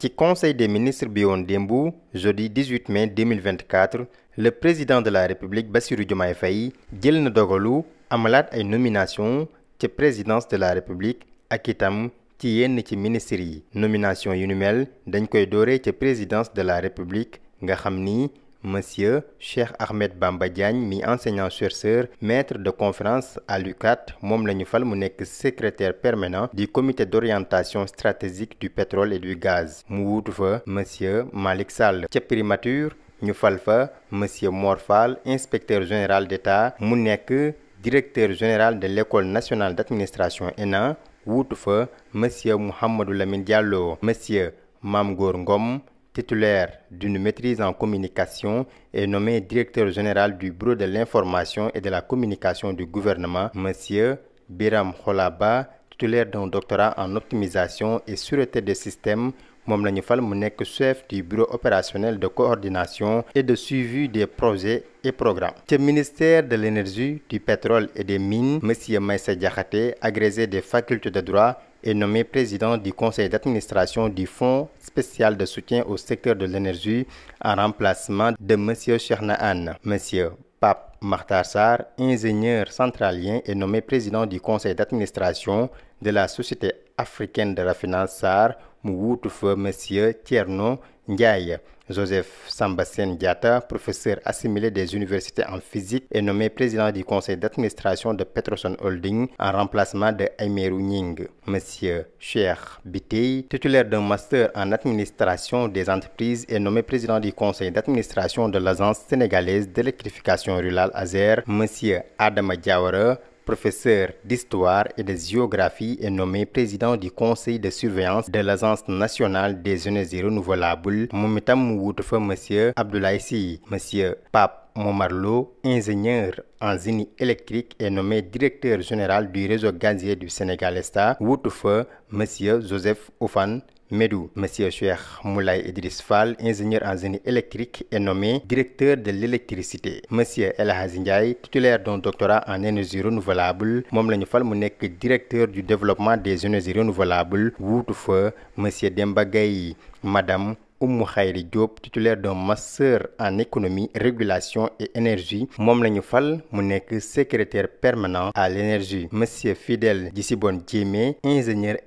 ci conseil des ministres bi woon démb jeudi 18 mai 2024 le président de la république Bassirou Diomaye Faye jël na dogalu amalaat ay nomination ci présidence de la république ak itam ci yenn ci ministres yi nomination yu nu mel dañ koy dooree ci présidence de la république nga xam ni Monsieur Cheikh Ahmed Bamba Diagne mi enseignant-chercheur maître de conférence à l'UCAD moom la ñu fal mu nekk secrétaire permanent du comité d'orientation stratégique du pétrole et du gaz mu wuutu fa Monsieur Malick Sall ca primature ñu fal fa Monsieur Mor Fall inspecteur général d'État mu nekk directeur général de l'école nationale d'administration ENA wuutu fa Monsieur Mouhamadou Lamine Diallo Monsieur Mame Gor Ngom titulaire d'une maîtrise en communication est nommé directeur général du bureau de l'information et de la communication du gouvernement. Monsieur Biram Kholaba, titulaire d'un doctorat en optimisation et sûreté des systèmes, moom la ñu fal mu nekk chef du bureau opérationnel de coordination et de suivi des projets et programmes. Ca ministère de l'énergie, du pétrole et des mines, Monsieur Maïssa Diakhaté, agrégé des facultés de droit, est nommé président du conseil d'administration du Fonds spécial de soutien au secteur de l'énergie en remplacement de Monsieur Cheikhna Anne. Monsieur Pape Makhtar Sarr, ingénieur centralien, est nommé président du conseil d'administration de la société africaine de raffinage SAR mu wuutu fa Monsieur Thierno Ndiaye. Joseph Samba Sène Diatta, professeur assimilé des universités en physique, est nommé président du conseil d'administration de Petrosen Holding en remplacement de Aymerou Gning. Monsieur Cheikh Biteye, titulaire d'un master en administration des entreprises, est nommé président du conseil d'administration de l'agence sénégalaise d'électrification rurale ASER. Monsieur Adama Diawara, professeur d'histoire et de géographie, est nommé président du conseil de surveillance de l'agence nationale des énergies renouvelables moom itam mu wuutu fa monsieur Abdoulaye Sy. Monsieur Pape Momar Lo, ingénieur en génie électrique, est nommé directeur général du réseau gazier du Sénégal SA wuutu fa monsieur Joseph Oufane Medou. Monsieur Cheikh Moulay Idriss Fall, ingénieur en génie électrique, est nommé directeur de l'électricité. Monsieur El Hadji Ndiaye, titulaire d'un doctorat en énergie renouvelable, moom la ñu fal mu nekk directeur du développement des énergies renouvelables wuutu fa Monsieur Demba Gaye. Madame Oumou Khayri Diop, titulaire d'un master en économie, régulation et énergie, moom la ñu fal mu nekk secrétaire permanent à l'énergie. Monsieur Fidèle Djissibone Diémé, ingénieur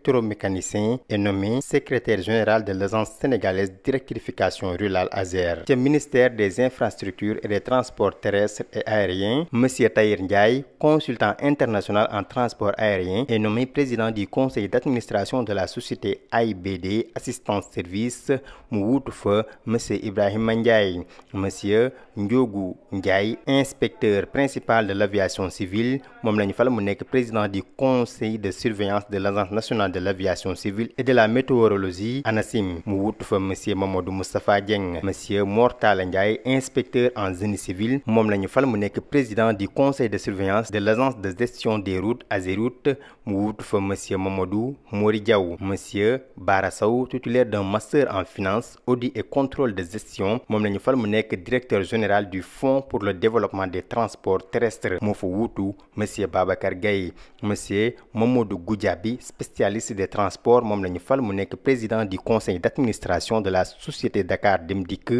électromécanicien, est nommé secrétaire général de l'agence sénégalaise d'électrification rurale ASER. Ca ministère des infrastructures et des transports terrestres et aériens, Monsieur Tahir Ndiaye, consultant international en transport aérien, est nommé président du conseil d'administration de la société AIBD Assistance Service mu wuutu fa Monsieur Ibrahima Ndiaye. Monsieur Ndiogou Ndiaye, inspecteur principal de l'aviation civile, moom la ñu fal mu nekk président du conseil de surveillance de l'agence nationale de l'aviation civile et de la météorologie ANACIM mu wuutu fa Monsieur Mamadou Moustapha Dieng. Monsieur Mortala Ndiaye, inspecteur en génie civil, moom la ñu fal mu nekk président du conseil de surveillance de l'agence de gestion des routes AGEROUTE mu wuutu fa Monsieur Mamadou Mori Diaw. Monsieur Bara Sow, titulaire d'un master en finance, audit et contrôle de gestion, moom la ñu fal mu nekk directeur général du Fonds pour le développement des transports terrestres moo fa wuutu Monsieur Babacar Gaye. Monsieur Mamadou Goudiaby, spécialiste des transports, moom la ñu fal mu nekk président du conseil d'administration de la société Dakar Dem Dikk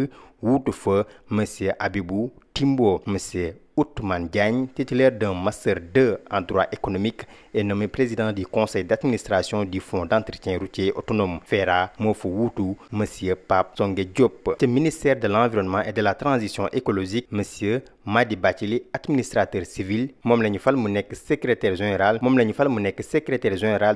wuutu fa Monsieur Abibou Timbo. Monsieur Ousmane Diagne, titulaire d'un master 2 en droit économique, est nommé président du conseil d'administration du fonds d'entretien routier autonome FERA moo fa wuutu Monsieur Pape Songué Diop. Ca ministère de l'environnement et de la transition écologique, Monsieur Madi Bathily, administrateur civil, moom la ñu fal mu nekk secrétaire général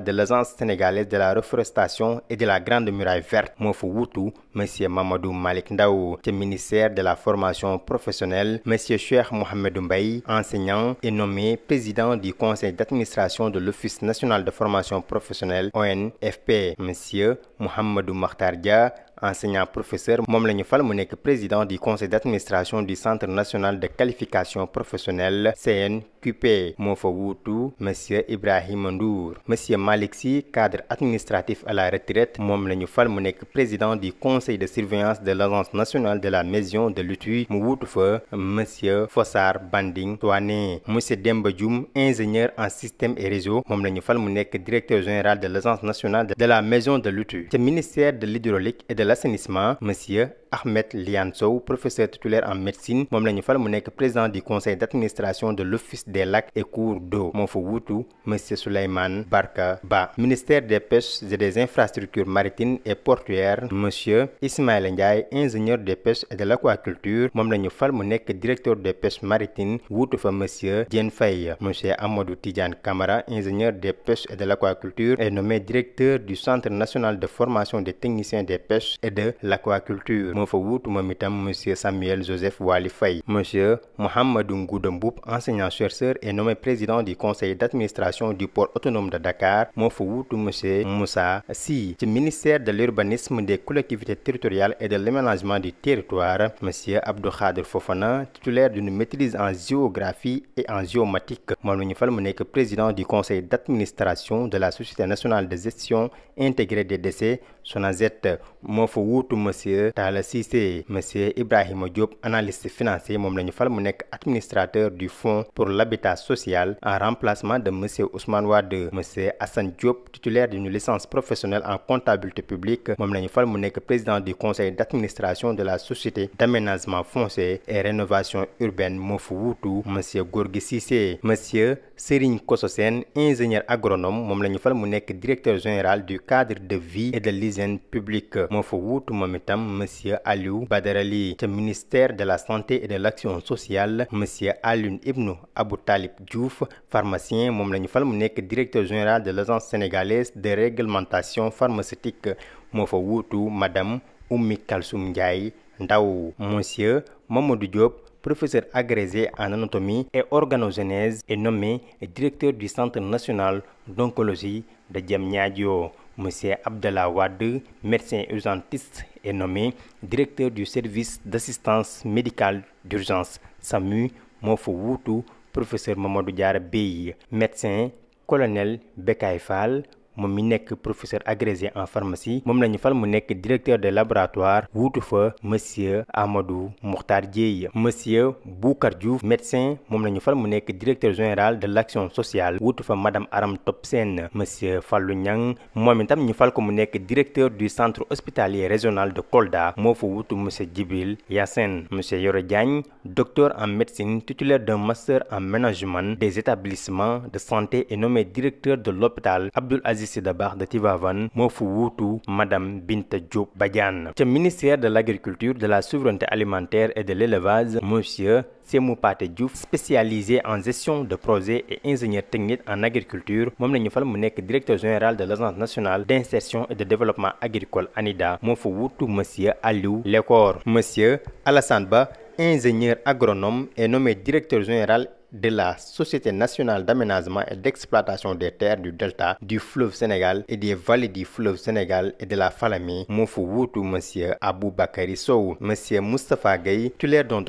de l'agence sénégalaise de la reforestation et de la grande muraille verte moo fa wuutu Monsieur Mamadou Malick Ndaw. Ca ministère de la formation professionnelle, Monsieur Cheikh Mohamedou Mbaye, enseignant, est nommé président du conseil d'administration de l'Office national de formation professionnelle ONFP. Monsieur Mouhamadou Makhtar Dia, enseignant professeur, moom la ñu fal mu nekk président du conseil d'administration du centre national de qualification professionnelle CNQP moo fa wuutu Monsieur Ibrahima Ndour. Monsieur Malick Sy, cadre administratif à la retraite, moom la ñu fal mu nekk président du conseil de surveillance de l'agence nationale de la maison de l'outil mu wuutu fa Monsieur Fossar Banding Touané. Monsieur Demba Dioum, ingénieur en système et réseau, moom la ñu fal mu nekk directeur général de l'agence nationale de la maison de l'outil. ca ministère de l'hydraulique et de l'assainissement monsieur Ahmed Liane Sow professeur titulaire en médecine moom la ñu fal mu nekk président du conseil d'administration de l'office des lacs et cours d'eau moo fa wuutu monsieur Souleymane Barka Ba. Ministère des pêches et des infrastructures maritimes et portuaires monsieur Ismaïla Ndiaye ingénieur des pêches et de l'aquaculture moom la ñu fal mu nekk directeur des pêches maritimes wuutu fa monsieur Diène Faye. Monsieur Amadou Tidiane Camara ingénieur des pêches et de l'aquaculture est nommé directeur du centre national de formation des techniciens des pêches et de l'aquaculture moo fa wuutu moom itam monsieur Samuel Joseph Wali Faye. Monsieur Mohamedou Ngouda Mboup enseignant chercheur est nommé président du conseil d'administration du port autonome de Dakar moo fa wuutu monsieur Moussa Sy. Ci ministère de l'urbanisme, des collectivités territoriales et de l'aménagement du territoire monsieur Abdou Khadir Fofana titulaire d'une maîtrise en géographie et en géomatique moom la ñu fal mu nekk président du conseil d'administration de la société nationale de gestion intégrée des déchets SONAGED moo fa wuutu monsieur Talla Cissé. Monsieur Ibrahima Diop analyste financier moom la ñu fal mu nekk administrateur du fonds pour l'habitat social en remplacement de monsieur Ousmane Wade. Monsieur Assane Diop titulaire d'une licence professionnelle en comptabilité publique moom la ñu fal mu nekk président du conseil d'administration de la société d'aménagement foncier et rénovation urbaine moo fa wuutu monsieur Gorgui Cissé. Monsieur Serigne Kosso Sène ingénieur agronome moom la ñu fal mu nekk directeur général du cadre de vie et de l'hygiène publique moo fa wuutu moom itam monsieur Aliou Badara Ly. Ca ministère de la santé et de l'action sociale monsieur Alioune Ibnou Abou Talib Diouf pharmacien moom la ñu fal mu nekk directeur général de l'agence sénégalaise de réglementation pharmaceutique moo fa wuutu madame Oumi Kalsoum Ndiaye Ndaw. Monsieur Mamadou Diop professeur agrégé en anatomie et organogenèse est nommé directeur du centre national d'oncologie de Diamniadio. Monsieur Abdallah Wade médecin urgentiste est nommé directeur du service d'assistance médicale d'urgence SAMU moo fa wuutu professeur Mamadou Diarra Bèye. Médecin colonel Bekay Fall moom mi nekk professeur agrégé en pharmacie moom la ñu fal mu nekk directeur de laboratoire wuutu fa monsieur Amadou Mokhtar Dieye. Monsieur Boukar Diouf médecin moom la ñu fal mu nekk directeur général de l'action sociale wuutu fa madame Aram Top Sène. Monsieur Fallou Niang moom itam ñu fal ko mu nekk directeur du centre hospitalier régional de Kolda moo fa wuutu monsieur Djibril Yassine. Monsieur Yoro Diagne docteur en médecine titulaire d'un master en management des établissements de santé est nommé directeur de l'hôpital Abdoul Aziz Sy Dabakh de Tivaouane moo fa wuutu madame Binta Diop Badiane. Ca ministère de l'agriculture, de la souveraineté alimentaire et de l'élevage monsieur Semou Paté Diouf spécialisé en gestion de projets et ingénieur technique en agriculture moom la ñu fal mu nekk directeur général de l'agence nationale d'insertion et de développement agricole ANIDA moo fa wuutu monsieur Aliou Lekor. Monsieur Alassane Ba ingénieur agronome est nommé directeur général de la Société nationale d'aménagement et d'exploitation des terres du delta du fleuve Sénégal et des vallées du fleuve Sénégal et de la Falémé moo fa wuutu monsieur Aboubakary Sow. Monsieur Moustapha Gueye titulaire d'un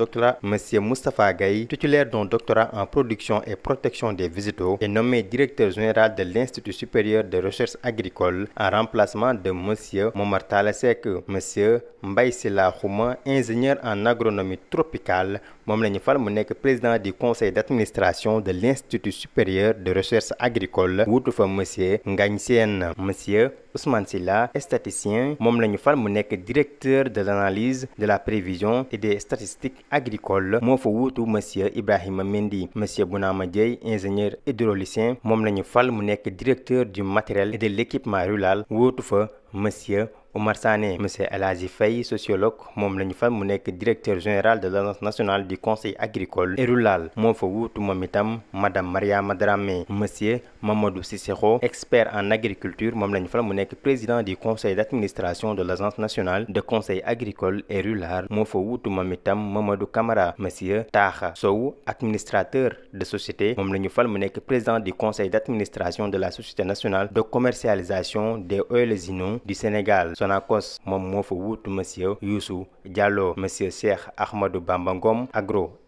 doctorat en production et protection des végétaux est nommé directeur général de l'Institut supérieur de recherche agricole en remplacement de monsieur Momar Talla Seck. Monsieur Mbaye Sylla Khouma ingénieur en agronomie tropicale moom la ñu fal mu nekk président du conseil d'administration de l'Institut supérieur de recherche agricole wuutu fa monsieur Ngagne Sène. Monsieur Ousmane Sylla statisticien moom la ñu fal mu nekk directeur de l'analyse de la prévision et des statistiques agricoles moo fa wuutu monsieur Ibrahima Mendy. Monsieur Bounama Dieye ingénieur hydraulicien moom la ñu fal mu nekk directeur du matériel et de l'équipement rural wuutu fa monsieur Omar Sané. Monsieur El Hadji Faye sociologue moom la ñu fal mu nekk directeur général de l'agence nationale du conseil agricole et rural moo fa wuutu moom itam madame Mariama Dramé. Monsieur Mamadou Cissokho expert en agriculture moom la ñu fal mu nekk président du conseil d'administration de l'agence nationale de conseil agricole et rural moo fa wuutu moom itam Mamadou Camara. Monsieur Taha Sow administrateur de société moom la ñu fal mu nekk président du conseil d'administration de la société nationale de commercialisation des oléagineux du Sénégal Sonacos moom moo fa wuutu monsieur Youssou Diallo. Monsieur Cheikh Ahmadou Bamba Ngom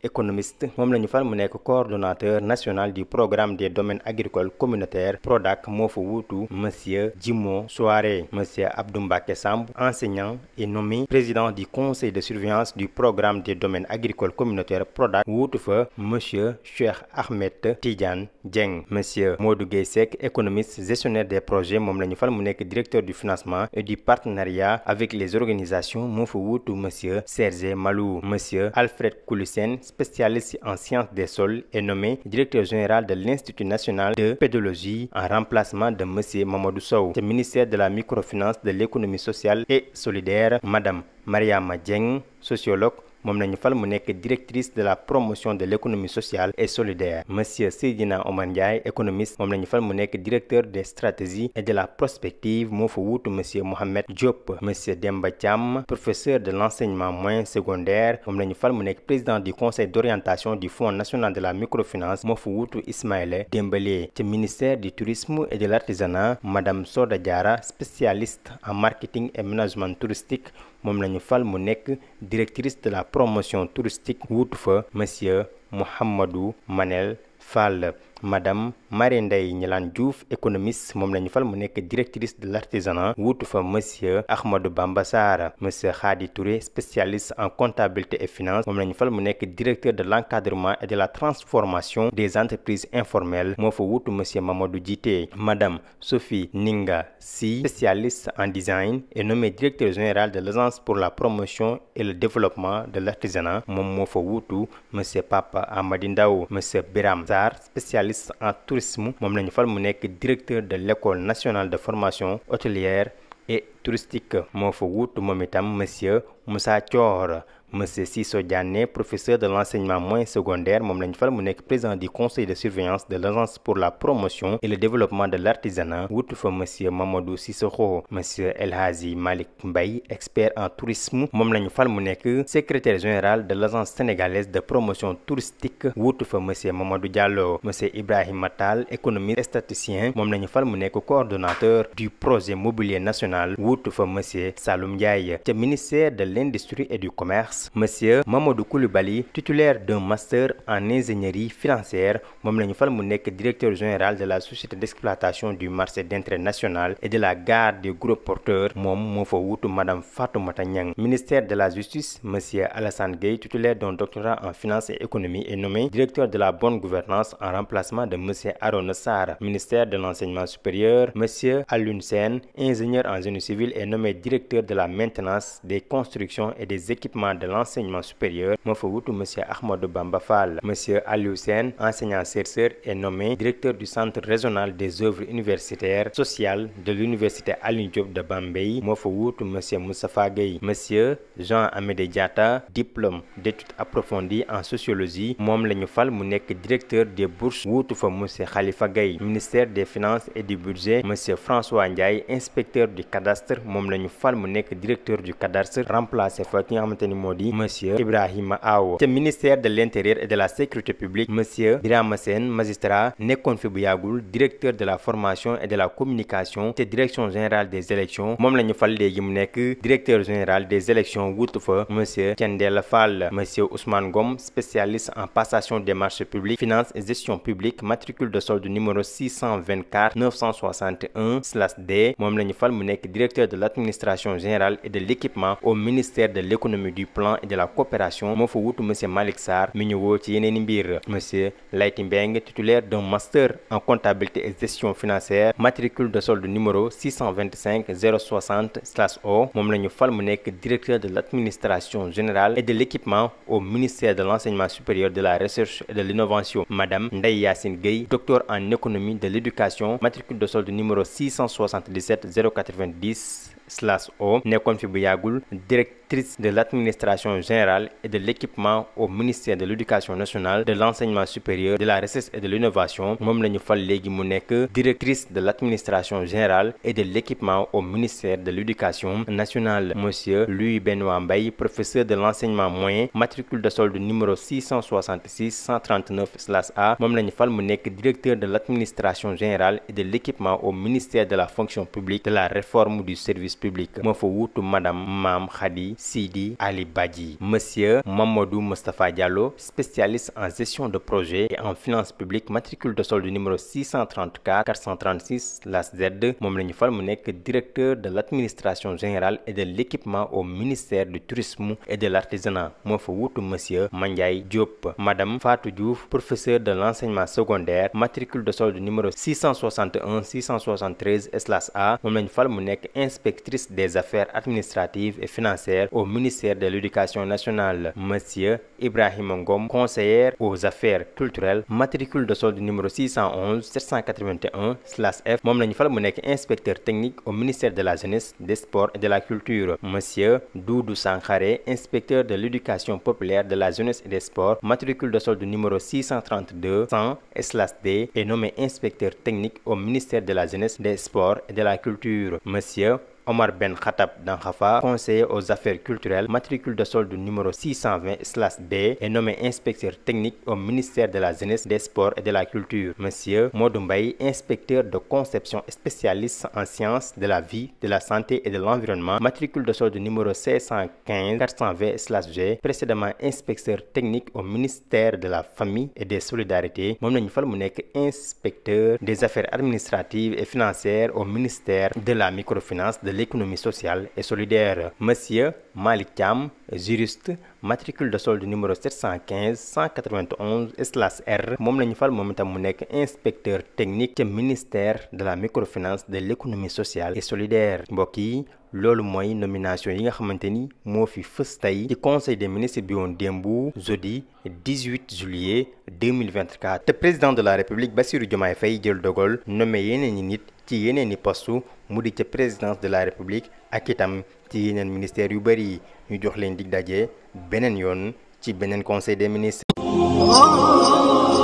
économiste moom la ñu fal mu nekk coordonnateur national du programme des domaines agricoles communautaires PRODAC moo fa wuutu monsieur Djimo Souaré. Monsieur Abdou Mbacké Samb, enseignant, est nommé président du conseil de surveillance du programme des domaines agricoles communautaires PRODAC wuutu fa monsieur Cheikh Ahmed Tidiane Dieng. Monsieur Modou Gueye Seck, économiste, gestionnaire des projets moom la ñu fal mu nekk directeur du financement et du partenariat avec les organisations moo fa wuutu monsieur Serge Malou. Monsieur Alfred Koulissen, spécialiste en sciences des sols, est nommé directeur général de l'Institut national de pédologie en remplacement de monsieur Mamadou Sow. Au ministère de la microfinance, de l'économie sociale et solidaire, madame Mariama Dieng, sociologue, moom lañu fal mu nekk directrice de la promotion de l'économie sociale et solidaire. Monsieur Seydina Omar Ndiaye, économiste, moom lañu fal mu nekk directeur des stratégies et de la prospective moo fa wuutu monsieur Mohamed Diop. Monsieur Demba Thiam, professeur de l'enseignement moyen secondaire, moom lañu fal mu nekk président du conseil d'orientation du Fonds national de la microfinance moo fa wuutu Ismaïla Dembélé. Ci ministère du tourisme et de l'artisanat, madame Soda Diara, spécialiste en marketing et management touristique, moom lañu fal mu nekk directrice de la promotion touristique wuutu fa monsieur Mouhamadou Manel Fall. Madame Marie Ndeye Gnilane Diouf, économiste, moom lañu fal mu nekk directrice de l'artisanat wuutu fa monsieur Ahmadou Bamba Sarr. Monsieur Khady Touré, spécialiste en comptabilité et finance, moom lañu fal mu nekk directeur de l'encadrement et de la transformation des entreprises informelles moo fa wuutu monsieur Mamadou Djité. Madame Sophie Ninga Sy, spécialiste en design, est nommée directeur général de l'agence pour la promotion et le développement de l'artisanat moom moo fa wuutu monsieur Papa Amady Ndaw. Monsieur Biram Sarr, spécialiste en tourisme, moom lañu fal mu nekk directeur de l'école nationale de formation hôtelière et touristique moo fa wuutu moom itam monsieur Moussa Thior. Monsieur Sisso Diané, professeur de l'enseignement moyen secondaire, moom lañu fal mu nekk président du conseil de surveillance de l'agence pour la promotion et le développement de l'artisanat wuutu fa monsieur Mamadou Sissoko. Monsieur El Hadji Malick Mbaye, expert en tourisme, moom lañu fal mu nekk secrétaire général de l'agence sénégalaise de promotion touristique wuutu fa monsieur Mamadou Diallo. Monsieur Ibrahima Tall, économiste et statisticien, moom lañu fal mu nekk coordonnateur du projet mobilier national wuutu fa monsieur Saloum Ndiaye. Ca ministère de l'industrie et du commerce, monsieur Mamadou Koulibaly, titulaire d'un master en ingénierie financière, moom lañu fal mu nekk directeur général de la société d'exploitation du marché d'intérêt national et de la gare des gros porteurs moom moo fa wuutu madame Fatoumata Niang. Ministère de la justice, monsieur Alassane Gueye, titulaire d'un doctorat en finance et économie, est nommé directeur de la bonne gouvernance en remplacement de monsieur Arona Sarr. Ministère de l'enseignement supérieur, monsieur Alioune Sène, ingénieur en génie civil, est nommé directeur de la maintenance des constructions et des équipements de l'enseignement supérieur moo fa wuutu monsieur Ahmadou Bamba Fall. Monsieur Aliou Sène, enseignant-chercheur, est nommé directeur du centre régional des œuvres universitaires sociales de l'université Alioune Diop de Bambey moo fa wuutu monsieur Moustapha Gueye. Monsieur Jean Amédé Diatta, diplôme d'études approfondies en sociologie, moom lañu fal mu nekk directeur des bourses wuutu fa monsieur Khalifa Gueye. Ministère des finances et du budget, monsieur François Ndiaye, inspecteur du cadastre, moom lañu fal mu nekk directeur du cadastre remplacé fa ki nga xamante ni moo di monsieur Ibrahima Awo. Ca ministère de l'intérieur et de la sécurité publique, monsieur Birama Sène, magistrat, nekkoon fi bu yàggul directeur de la formation et de la communication te direction générale des élections, moom la ñu fal léegi mu nekk directeur général des élections wuutu fa monsieur Thiendella Fall. Monsieur Ousmane Ngom, spécialiste en passation des marchés publics, finance et gestion publique, matricule de solde numéro 624 961/D, moom la ñu fal mu nekk directeur de l'administration générale et de l'équipement au ministère de l'économie, du plan et de la coopération moo fa wuutu monsieur Malick Sarr mi ñu woo ci yeneeni mbir. Monsieur Layti Mbeng, titulaire d'un master en comptabilité et gestion financière, matricule de solde numéro 625/060/O, moom la ñu fal mu nekk directeur de l'administration générale et de l'équipement au ministère de l'enseignement supérieur, de la recherche et de l'innovation. Madame Ndeye Yacine Gueye, docteur en économie de l'éducation, matricule de solde numéro 677/090/O, nekkoon fi bu yàggul directrice de l'administration générale et de l'équipement au ministère de l'éducation nationale, de l'enseignement supérieur, de la recherche et de l'innovation, moom la ñu fal léegi mu nekk directrice de l'administration générale et de l'équipement au ministère de l'éducation nationale. Monsieur Louis Benoît Mbaye, professeur de l'enseignement moyen, matricule de solde numéro 666/139/A, moom la ñu fal mu nekk directeur de l'administration générale et de l'équipement au ministère de la fonction publique, de la réforme du service publics moo fa wuutu madame Mame Khady Sidi Ali Badji. Monsieur Mamadou Moustapha Diallo, spécialiste en gestion de projet et en finances publiques, matricule de solde numéro 634 436 LAS-Z moom la ñu fal mu nekk directeur de l'administration générale et de l'équipement au ministère du tourisme et de l'artisanat moo fa wuutu monsieur Mandiaye Diop. Madame Fatou Diouf, professeur de l'enseignement secondaire, matricule de solde numéro 661 673 SLAS-A moom la ñu fal mu nekk inspectrice des affaires administratives et financières au ministère de l'éducation nationale. Monsieur Ibrahima Ngom, conseillère aux affaires culturelles, matricule de solde numéro 611 781 SLAS-F moom la ñu fal mu nekk inspecteur technique au ministère de la jeunesse, des sports et de la culture. Monsieur Doudou Sankhare, inspecteur de l'éducation populaire, de la jeunesse et des sports, matricule de solde numéro 632 100 SLAS-D est nommé inspecteur technique au ministère de la jeunesse, des sports et de la culture. Monsieur Omar Ben Khattab Dankhafa, conseiller aux affaires culturelles, matricule de solde numéro 620/B est nommé inspecteur technique au ministère de la jeunesse, des sports et de la culture. Monsieur Modou Mbaye, inspecteur de conception spécialiste en sciences de la vie, de la santé et de l'environnement, matricule de solde numéro 515/420/G, précédemment inspecteur technique au ministère de la famille et des solidarités moom la ñu fal mu nekk inspecteur des affaires administratives et financières au ministère de la microfinance, de l'économie sociale et solidaire. Monsieur Malik Thiam, juriste, matricule de solde numéro 715 191 SLAS-R moom la ñu fal moom itam mu nekk inspecteur technique ca ministère de la microfinance, de l'économie sociale et solidaire. Mbokk yi loolu mooy nomination yi nga xamante ni moo fi fës tey ci conseil des ministres bi woon démbu jeudi 18 juillet 2024 te président de la république Bassirou Diomaye Faye jël dogal nommé yeneen i nit ci yeneen i postu mu di ca présidence de la république ak itam ci yeneen ministères yu bari ñu jox leen dig daje beneen yoon ci beneen conseil des ministres.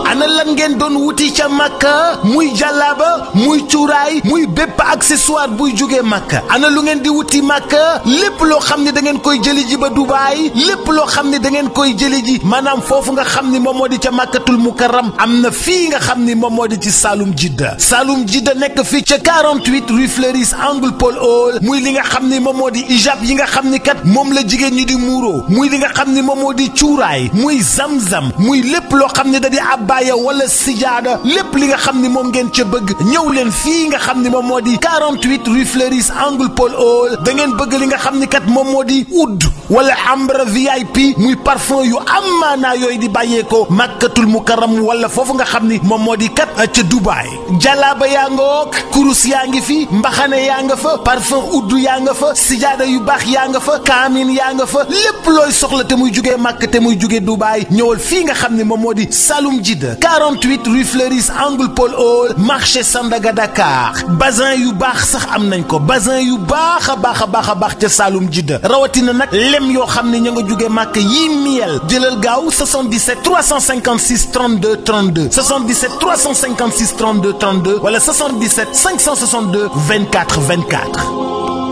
ana lan ngeen doon wuti ca Makka muy jàllaaba muy cuuraay muy bépp accessoire buy jógee Makka ana lu ngeen di wuti Makka lépp loo xam ne da ngeen koy jëli ji ba Dubaay lépp loo xam ne da ngeen koy jëli ji maanaam foofu nga xam ni moom moo di ca Makkatul Mukarram am na fii nga xam ni moom moo di ci Saloum Jidda nekk fii ca 48 rue Fleuris angle Paul Hall muy li nga xam ni moom moo di ijab yi nga xam ni kat moom la jigéen ñi di muuro muy li nga xam ni moom moo di cuuraay muy zamzam muy lépp loo xam ne da di abbaaya wala sijaada lépp li nga xam ni moom ngeen ca bëgg ñëw leen fii nga xam ni moom moo di 48 rue Fleuris angle Paul Hall da ngeen bëgg li nga xam ni kat moom moo di oud wala ambre VIP muy parfum yu am maanaa yooyu di bàyyeekoo Makkatul Mukarram wala foofu nga xam ni moom moo di kat ca Dubaay jalaaba yaa nga wook kurus yaa ngi fi mbaxane yaa nga fa parfum oud yaa nga fa sijaada yu baax yaa nga fa kaamin yaa nga fa lépp looy soxla te muy jugee Makka te muy jugee Dubaay ñëwal fii nga xam ni moom moo di Saloum Jidda 48 rue Fleuris angle Paul Hall marché Sandaga Dakar bazin yu baax sax am nañ ko bazin yu baax a baax ca Saloum Jidda rawatina nag lem yoo xam ne ña nga jugee Makka yii miel jëlal gaaw 77 356 32 32 77 356 32 32 wala 77 562 24 24